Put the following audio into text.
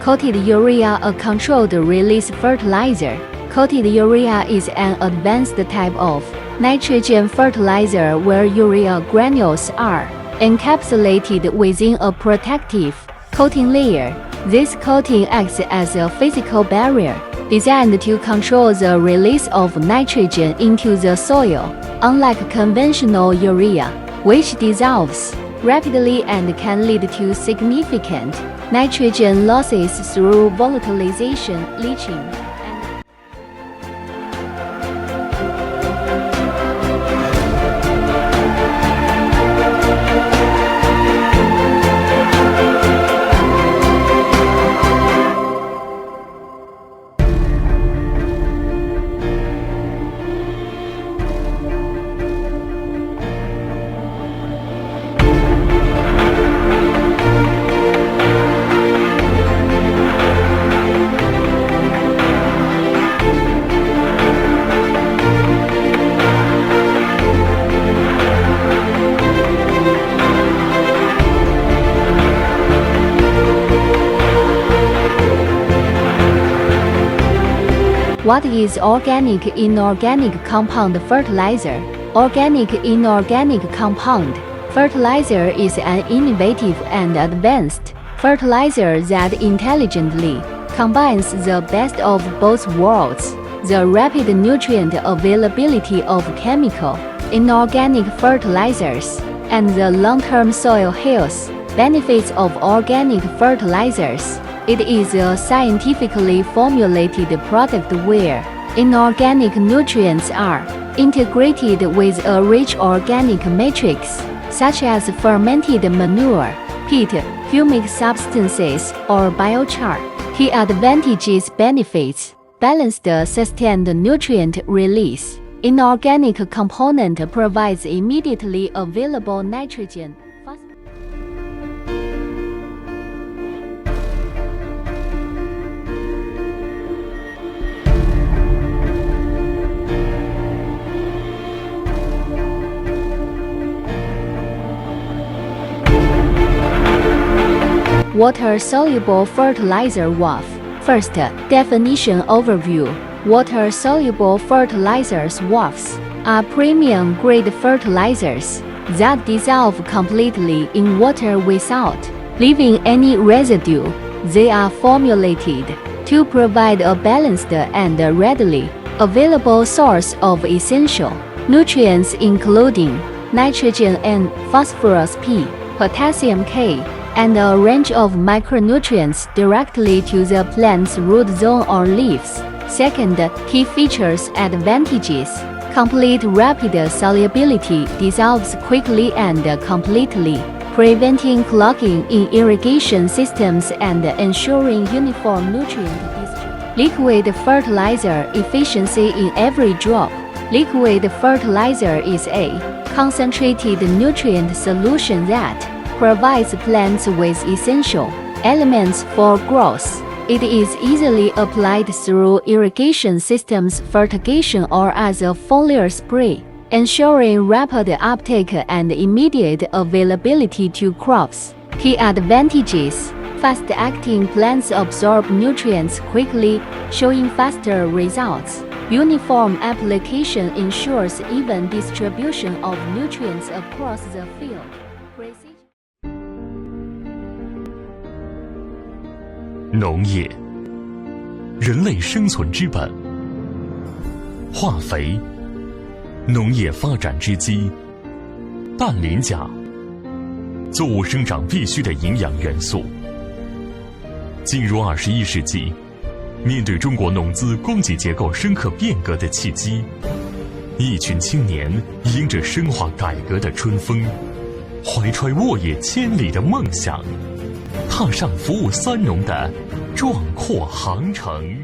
Coated urea, a controlled release fertilizer. Coated urea is an advanced type of nitrogen fertilizer where urea granules are encapsulated within a protective coating layer. This coating acts as a physical barrier, designed to control the release of nitrogen into the soil, unlike conventional urea, which dissolves rapidly and can lead to significant nitrogen losses through volatilization, leaching. What is organic inorganic compound fertilizer? Organic inorganic compound fertilizer is an innovative and advanced fertilizer that intelligently combines the best of both worlds: the rapid nutrient availability of chemical inorganic fertilizers and the long-term soil health benefits of organic fertilizers. It is a scientifically formulated product where inorganic nutrients are integrated with a rich organic matrix, such as fermented manure, peat, humic substances, or biochar. Key advantages: benefits: balanced, sustained nutrient release. Inorganic component provides immediately available nitrogen. Water-soluble fertilizer WAF. First, definition overview. Water-soluble fertilizers WAFs are premium-grade fertilizers that dissolve completely in water without leaving any residue. They are formulated to provide a balanced and readily available source of essential nutrients including nitrogen N, phosphorus P, potassium K, and a range of micronutrients directly to the plant's root zone or leaves. Second, key features: advantages: complete rapid solubility, dissolves quickly and completely, preventing clogging in irrigation systems and ensuring uniform nutrient distribution. Liquid fertilizer efficiency in every drop. Liquid fertilizer is a concentrated nutrient solution that provides plants with essential elements for growth. It is easily applied through irrigation systems, fertigation, or as a foliar spray, ensuring rapid uptake and immediate availability to crops. Key advantages: fast-acting, plants absorb nutrients quickly, showing faster results. Uniform application ensures even distribution of nutrients across the field.农业，人类生存之本；化肥，农业发展之基；氮磷钾，作物生长必需的营养元素。进入21世纪，面对中国农资供给结构深刻变革的契机，一群青年迎着深化改革的春风，怀揣沃野千里的梦想，踏上服务三农的壮阔航程。